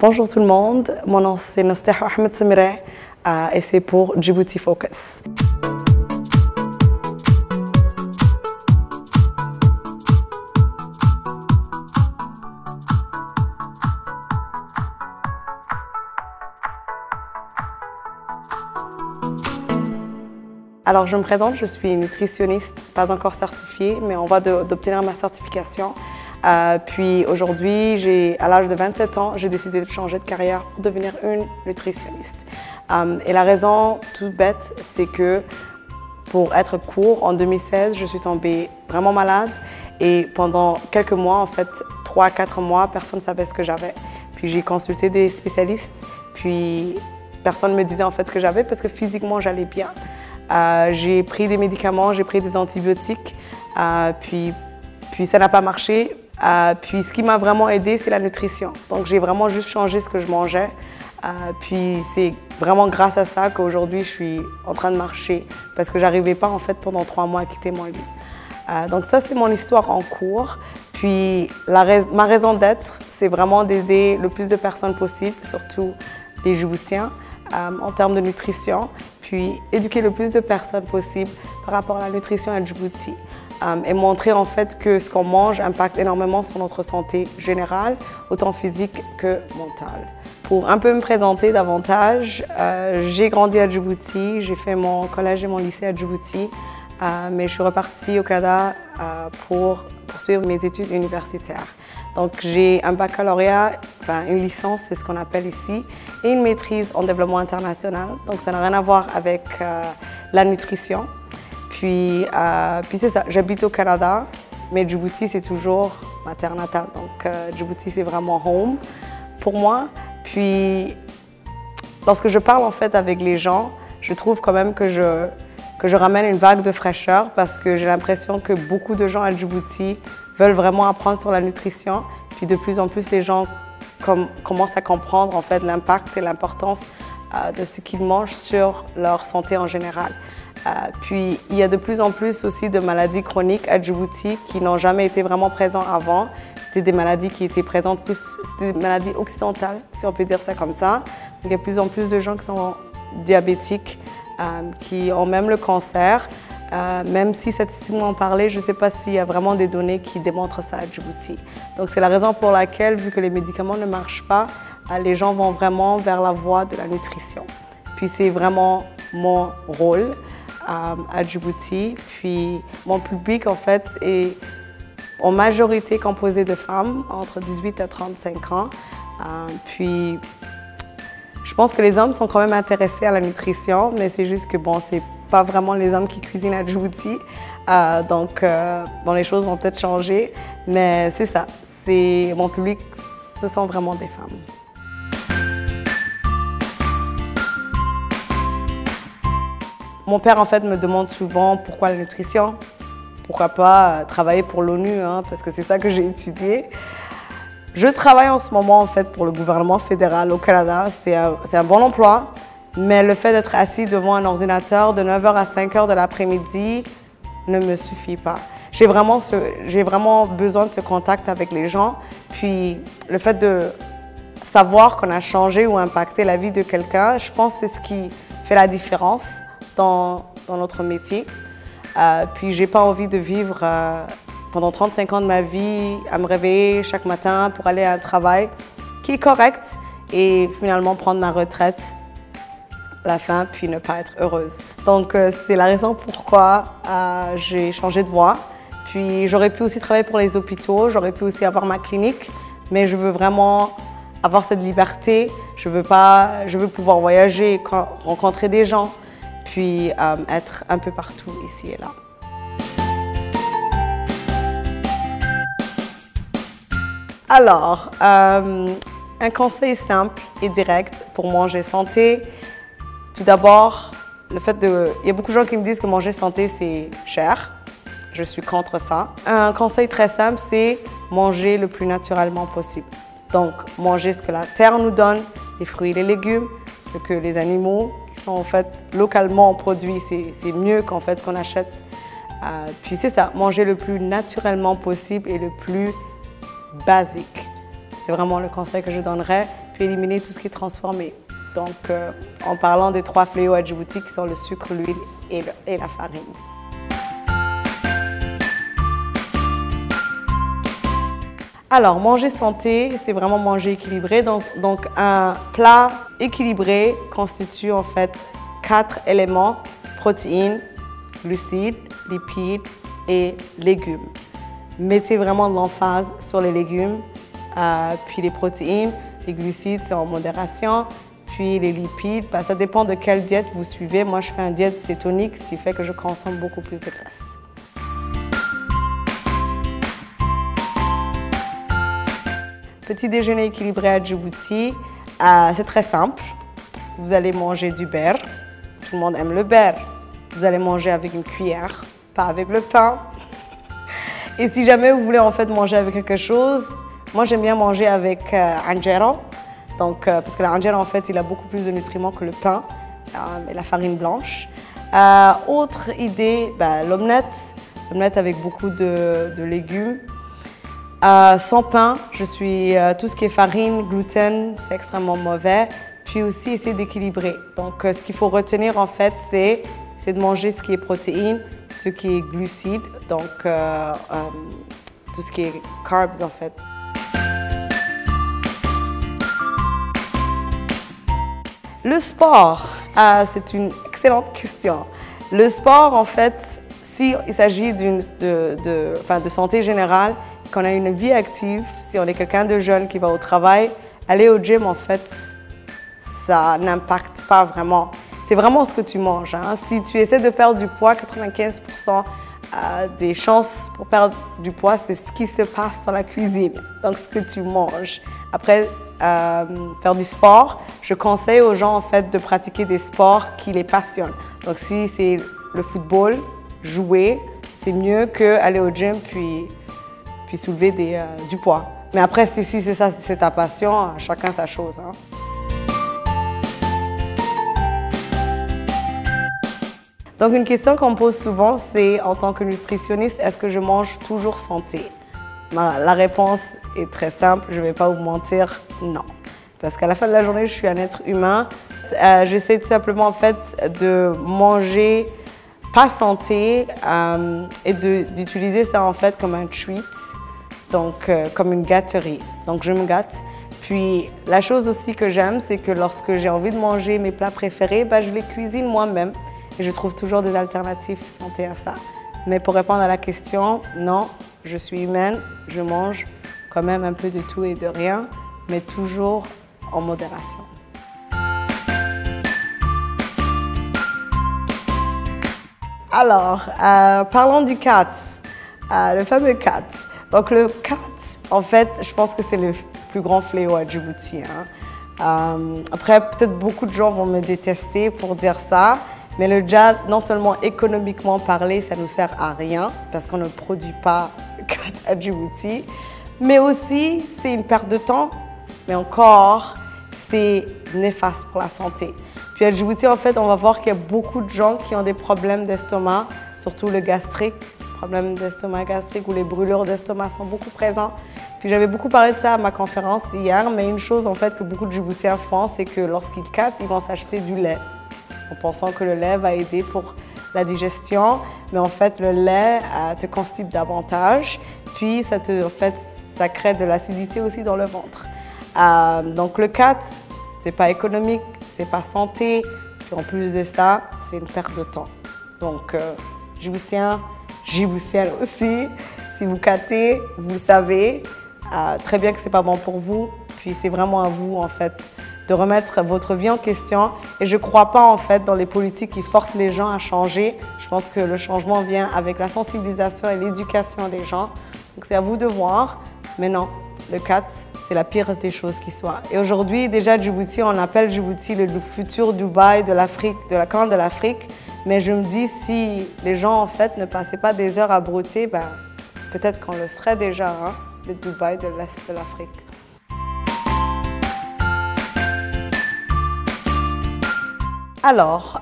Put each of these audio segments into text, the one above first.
Bonjour tout le monde, mon nom c'est Nasteha Ahmed Samira et c'est pour Djibouti Focus. Alors je me présente, je suis nutritionniste, pas encore certifiée, mais on va d'obtenir ma certification. Puis aujourd'hui, à l'âge de 27 ans, j'ai décidé de changer de carrière pour devenir une nutritionniste. Et la raison toute bête, c'est que pour être court, en 2016, je suis tombée vraiment malade et pendant quelques mois, en fait 3 à 4 mois, personne ne savait ce que j'avais. Puis j'ai consulté des spécialistes, puis personne ne me disait en fait ce que j'avais parce que physiquement j'allais bien. J'ai pris des médicaments, j'ai pris des antibiotiques, puis ça n'a pas marché. Puis ce qui m'a vraiment aidée, c'est la nutrition. Donc j'ai vraiment juste changé ce que je mangeais. Puis c'est vraiment grâce à ça qu'aujourd'hui je suis en train de marcher parce que j'arrivais pas en fait pendant 3 mois à quitter mon lit. Donc ça c'est mon histoire en cours. Puis ma raison d'être, c'est vraiment d'aider le plus de personnes possible, surtout les Djiboutiens, en termes de nutrition, puis éduquer le plus de personnes possible par rapport à la nutrition à Djibouti. Et montrer en fait que ce qu'on mange impacte énormément sur notre santé générale, autant physique que mentale. Pour un peu me présenter davantage, j'ai grandi à Djibouti, j'ai fait mon collège et mon lycée à Djibouti, mais je suis repartie au Canada pour poursuivre mes études universitaires. Donc j'ai un baccalauréat, enfin une licence, c'est ce qu'on appelle ici, et une maîtrise en développement international. Donc ça n'a rien à voir avec la nutrition. Puis c'est ça, j'habite au Canada, mais Djibouti c'est toujours ma terre natale. Donc Djibouti c'est vraiment home pour moi. Puis lorsque je parle en fait avec les gens, je trouve quand même que je ramène une vague de fraîcheur parce que j'ai l'impression que beaucoup de gens à Djibouti veulent vraiment apprendre sur la nutrition. Puis de plus en plus les gens commencent à comprendre en fait l'impact et l'importance de ce qu'ils mangent sur leur santé en général. Puis il y a de plus en plus aussi de maladies chroniques à Djibouti qui n'ont jamais été vraiment présentes avant. C'était des maladies qui étaient présentes plus, c'était des maladies occidentales, si on peut dire ça comme ça. Donc il y a de plus en plus de gens qui sont diabétiques, qui ont même le cancer. Même si statistiquement en parler, je ne sais pas s'il y a vraiment des données qui démontrent ça à Djibouti. Donc c'est la raison pour laquelle, vu que les médicaments ne marchent pas, les gens vont vraiment vers la voie de la nutrition. Puis c'est vraiment mon rôle à Djibouti. Puis mon public en fait est en majorité composé de femmes entre 18 à 35 ans. Puis je pense que les hommes sont quand même intéressés à la nutrition, mais c'est juste que bon, c'est pas vraiment les hommes qui cuisinent à Djibouti. Donc bon, les choses vont peut-être changer, mais c'est ça. Mon public, ce sont vraiment des femmes. Mon père, en fait, me demande souvent pourquoi la nutrition, pourquoi pas travailler pour l'ONU, hein, parce que c'est ça que j'ai étudié. Je travaille en ce moment, en fait, pour le gouvernement fédéral au Canada. C'est un bon emploi, mais le fait d'être assis devant un ordinateur de 9h à 5h de l'après-midi ne me suffit pas. J'ai vraiment besoin de ce contact avec les gens, puis le fait de savoir qu'on a changé ou impacté la vie de quelqu'un, je pense que c'est ce qui fait la différence dans notre métier. Puis j'ai pas envie de vivre pendant 35 ans de ma vie à me réveiller chaque matin pour aller à un travail qui est correct et finalement prendre ma retraite à la fin puis ne pas être heureuse. Donc c'est la raison pourquoi j'ai changé de voie. Puis j'aurais pu aussi travailler pour les hôpitaux, j'aurais pu aussi avoir ma clinique, mais je veux vraiment avoir cette liberté. Je veux pouvoir voyager, rencontrer des gens, puis être un peu partout ici et là. Alors, un conseil simple et direct pour manger santé. Tout d'abord, il y a beaucoup de gens qui me disent que manger santé, c'est cher. Je suis contre ça. Un conseil très simple, c'est manger le plus naturellement possible. Donc, manger ce que la terre nous donne, les fruits et les légumes, ce que les animaux qui sont en fait localement produits, c'est mieux qu'en fait ce qu'on achète. Puis c'est ça, manger le plus naturellement possible et le plus basique. C'est vraiment le conseil que je donnerais. puis éliminer tout ce qui est transformé. Donc, en parlant des 3 fléaux à Djibouti qui sont le sucre, l'huile et la farine. Alors, manger santé, c'est vraiment manger équilibré. Donc, un plat équilibré constitue en fait 4 éléments: protéines, glucides, lipides et légumes. Mettez vraiment de l'emphase sur les légumes, puis les protéines. Les glucides, c'est en modération. Puis les lipides, ça dépend de quelle diète vous suivez. Moi, je fais une diète cétonique, ce qui fait que je consomme beaucoup plus de graisse. Petit déjeuner équilibré à Djibouti, c'est très simple. Vous allez manger du beurre. Tout le monde aime le beurre. Vous allez manger avec une cuillère, pas avec le pain. Et si jamais vous voulez en fait manger avec quelque chose, moi j'aime bien manger avec injera. Donc, parce que l'injera en fait, il a beaucoup plus de nutriments que le pain et la farine blanche. Autre idée, l'omelette. L'omelette avec beaucoup de légumes. Sans pain, tout ce qui est farine, gluten, c'est extrêmement mauvais. Puis aussi, essayer d'équilibrer. Donc, ce qu'il faut retenir, en fait, c'est de manger ce qui est protéines, ce qui est glucides, donc tout ce qui est carbs, en fait. Le sport, c'est une excellente question. Le sport, en fait, s'il s'agit de santé générale, qu'on a une vie active, si on est quelqu'un de jeune qui va au travail, aller au gym, en fait, ça n'impacte pas vraiment. C'est vraiment ce que tu manges. Hein. Si tu essaies de perdre du poids, 95% des chances pour perdre du poids, c'est ce qui se passe dans la cuisine, donc ce que tu manges. Après, faire du sport, je conseille aux gens, en fait, de pratiquer des sports qui les passionnent. Donc, si c'est le football, jouer, c'est mieux qu'aller au gym puis soulever du poids. Mais après, si c'est ça, c'est ta passion, chacun sa chose. Hein. Donc, une question qu'on me pose souvent, c'est en tant que nutritionniste, est-ce que je mange toujours santé? La réponse est très simple, je ne vais pas vous mentir, non. Parce qu'à la fin de la journée, je suis un être humain. J'essaie tout simplement, en fait, de manger pas santé et d'utiliser ça, en fait, comme un treat. Donc, comme une gâterie. Donc, je me gâte. Puis, la chose aussi que j'aime, c'est que lorsque j'ai envie de manger mes plats préférés, je les cuisine moi-même. Et je trouve toujours des alternatives santé à ça. Mais pour répondre à la question, non, je suis humaine, je mange quand même un peu de tout et de rien, mais toujours en modération. Alors, parlons du cat, le fameux cat. Donc le cat, en fait, je pense que c'est le plus grand fléau à Djibouti. Hein. Après, peut-être beaucoup de gens vont me détester pour dire ça, mais le djad, non seulement économiquement parlé, ça ne nous sert à rien, parce qu'on ne produit pas de cat à Djibouti, mais aussi, c'est une perte de temps, mais encore, c'est néfaste pour la santé. Puis à Djibouti, en fait, on va voir qu'il y a beaucoup de gens qui ont des problèmes d'estomac, surtout le gastrique. Problèmes d'estomac gastrique ou les brûlures d'estomac sont beaucoup présents. Puis j'avais beaucoup parlé de ça à ma conférence hier, mais une chose en fait que beaucoup de Djiboutiens font, c'est que lorsqu'ils cattent, ils vont s'acheter du lait, en pensant que le lait va aider pour la digestion, mais en fait le lait te constipe davantage, puis ça crée de l'acidité aussi dans le ventre. Donc le cat, c'est pas économique, c'est pas santé, puis en plus de ça, c'est une perte de temps. Donc Djiboutienne aussi, si vous catez, vous savez très bien que c'est pas bon pour vous, puis c'est vraiment à vous en fait de remettre votre vie en question. Et je crois pas en fait dans les politiques qui forcent les gens à changer. Je pense que le changement vient avec la sensibilisation et l'éducation des gens. Donc c'est à vous de voir, mais non, le cat, c'est la pire des choses qui soit. Et aujourd'hui, déjà Djibouti, on appelle Djibouti le futur Dubaï de l'Afrique, de la corne de l'Afrique. Mais je me dis, si les gens, en fait, ne passaient pas des heures à brouter, peut-être qu'on le serait déjà, hein, le Dubaï de l'Est de l'Afrique. Alors,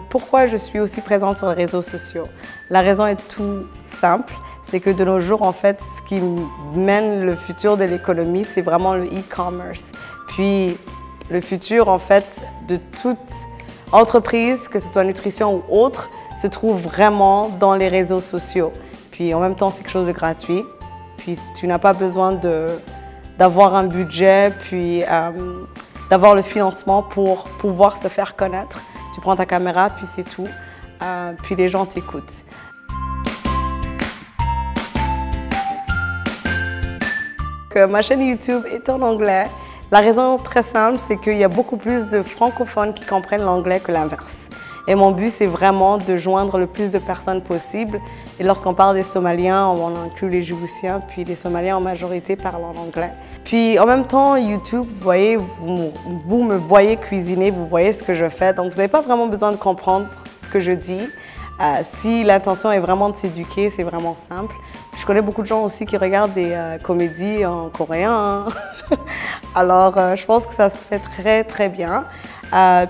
pourquoi je suis aussi présente sur les réseaux sociaux? La raison est tout simple, c'est que de nos jours, en fait, ce qui mène le futur de l'économie, c'est vraiment le e-commerce. Puis le futur, en fait, de toute entreprise, que ce soit nutrition ou autre, se trouve vraiment dans les réseaux sociaux. Puis en même temps, c'est quelque chose de gratuit. Puis tu n'as pas besoin d'avoir un budget, puis d'avoir le financement pour pouvoir se faire connaître. Tu prends ta caméra, puis c'est tout. Puis les gens t'écoutent. Ma chaîne YouTube est en anglais. La raison très simple, c'est qu'il y a beaucoup plus de francophones qui comprennent l'anglais que l'inverse. Et mon but, c'est vraiment de joindre le plus de personnes possible. Et lorsqu'on parle des Somaliens, on inclut les Djiboutiens, puis les Somaliens en majorité parlent en anglais. Puis en même temps, YouTube, vous voyez, vous me voyez cuisiner, vous voyez ce que je fais. Donc vous n'avez pas vraiment besoin de comprendre ce que je dis. Si l'intention est vraiment de s'éduquer, c'est vraiment simple. Je connais beaucoup de gens aussi qui regardent des comédies en coréen. Alors, je pense que ça se fait très, très bien.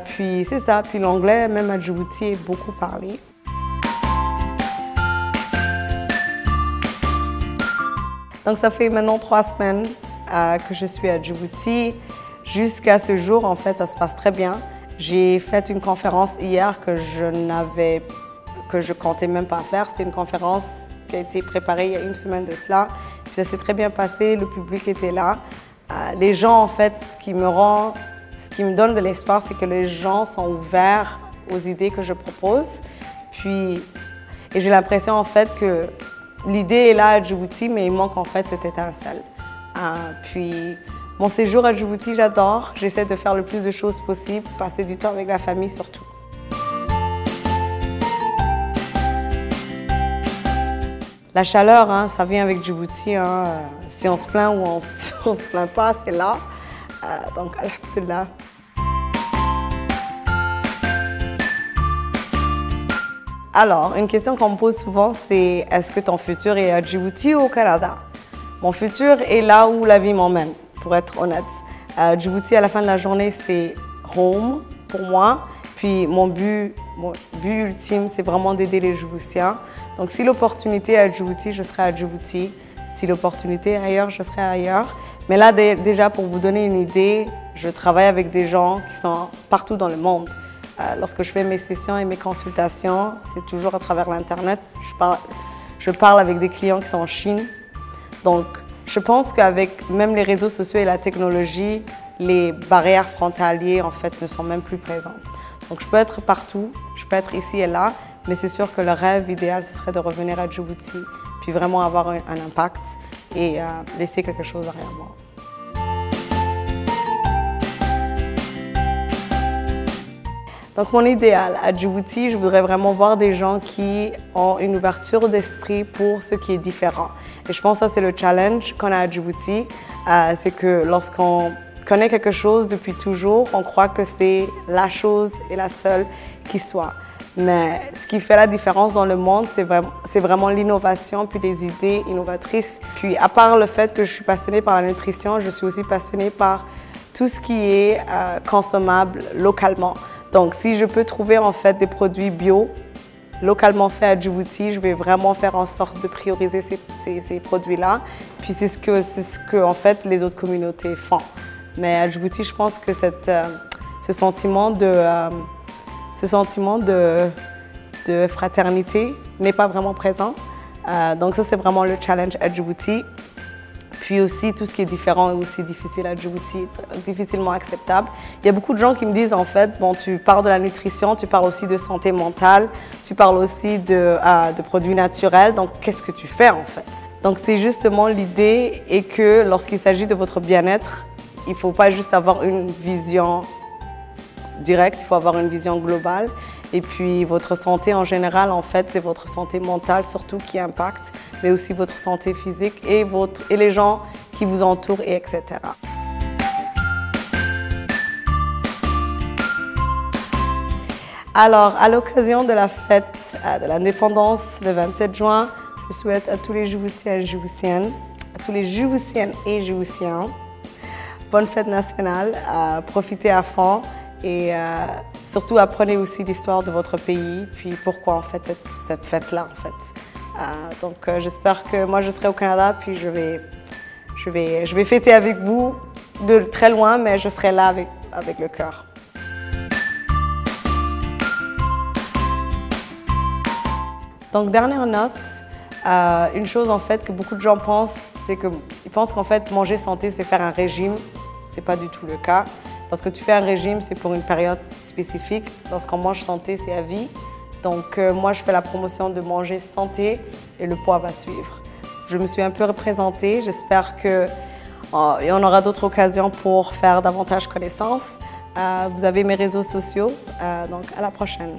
Puis c'est ça. Puis l'anglais, même à Djibouti, est beaucoup parlé. Donc, ça fait maintenant 3 semaines que je suis à Djibouti. Jusqu'à ce jour, en fait, ça se passe très bien. J'ai fait une conférence hier que je comptais même pas faire. C'était une conférence qui a été préparée il y a 1 semaine de cela. Puis ça s'est très bien passé, le public était là. Les gens, en fait, ce qui me donne de l'espoir, c'est que les gens sont ouverts aux idées que je propose. Et j'ai l'impression, en fait, que l'idée est là à Djibouti, mais il manque, en fait, cette étincelle. Puis mon séjour à Djibouti, j'adore. J'essaie de faire le plus de choses possible, passer du temps avec la famille surtout. La chaleur, ça vient avec Djibouti. Si on se plaint ou on ne se plaint pas, c'est là. Donc, alhamdoulilah. Alors, une question qu'on me pose souvent, c'est est-ce que ton futur est à Djibouti ou au Canada? Mon futur est là où la vie m'emmène, pour être honnête. Djibouti, à la fin de la journée, c'est home pour moi. Puis mon but ultime, c'est vraiment d'aider les Djiboutiens. Donc si l'opportunité est à Djibouti, je serai à Djibouti. Si l'opportunité est ailleurs, je serai ailleurs. Mais là, déjà, pour vous donner une idée, je travaille avec des gens qui sont partout dans le monde. Lorsque je fais mes sessions et mes consultations, c'est toujours à travers l'Internet. Je parle avec des clients qui sont en Chine. Donc, je pense qu'avec même les réseaux sociaux et la technologie, les barrières frontalières, en fait, ne sont même plus présentes. Donc, je peux être partout, je peux être ici et là, mais c'est sûr que le rêve idéal, ce serait de revenir à Djibouti, puis vraiment avoir un impact et laisser quelque chose derrière moi. Donc mon idéal à Djibouti, je voudrais vraiment voir des gens qui ont une ouverture d'esprit pour ce qui est différent. Et je pense que ça c'est le challenge qu'on a à Djibouti, c'est que lorsqu'on connaît quelque chose depuis toujours, on croit que c'est la chose et la seule qui soit. Mais ce qui fait la différence dans le monde, c'est vraiment l'innovation puis les idées innovatrices. Puis à part le fait que je suis passionnée par la nutrition, je suis aussi passionnée par tout ce qui est consommable localement. Donc si je peux trouver en fait des produits bio, localement faits à Djibouti, je vais vraiment faire en sorte de prioriser ces produits-là. Puis c'est ce que en fait les autres communautés font. Mais à Djibouti, je pense que ce sentiment de fraternité n'est pas vraiment présent. Donc ça, c'est vraiment le challenge à Djibouti. Puis aussi, tout ce qui est différent est aussi difficile à Djibouti, difficilement acceptable. Il y a beaucoup de gens qui me disent, en fait, bon, tu parles de la nutrition, tu parles aussi de santé mentale, tu parles aussi de produits naturels, donc qu'est-ce que tu fais, en fait? Donc c'est justement l'idée et que lorsqu'il s'agit de votre bien-être, il ne faut pas juste avoir une vision directe, il faut avoir une vision globale. Et puis votre santé en général, en fait, c'est votre santé mentale surtout qui impacte, mais aussi votre santé physique et les gens qui vous entourent, et etc. Alors, à l'occasion de la fête de l'indépendance, le 27 juin, je souhaite à tous les Djiboutiens et Djiboutiennes, à tous les Djiboutiennes et Djiboutiens, bonne fête nationale, profitez à fond. Et surtout, apprenez aussi l'histoire de votre pays, puis pourquoi en fait cette fête-là, en fait. J'espère que moi je serai au Canada, puis je vais fêter avec vous de très loin, mais je serai là avec le cœur. Donc, dernière note, une chose en fait que beaucoup de gens pensent, c'est qu'ils pensent qu'en fait manger santé, c'est faire un régime. Ce n'est pas du tout le cas. Lorsque tu fais un régime, c'est pour une période spécifique. Lorsqu'on mange santé, c'est à vie. Donc, moi, je fais la promotion de manger santé et le poids va suivre. Je me suis un peu représentée. J'espère qu'on aura d'autres occasions pour faire davantage connaissance. Vous avez mes réseaux sociaux, donc à la prochaine.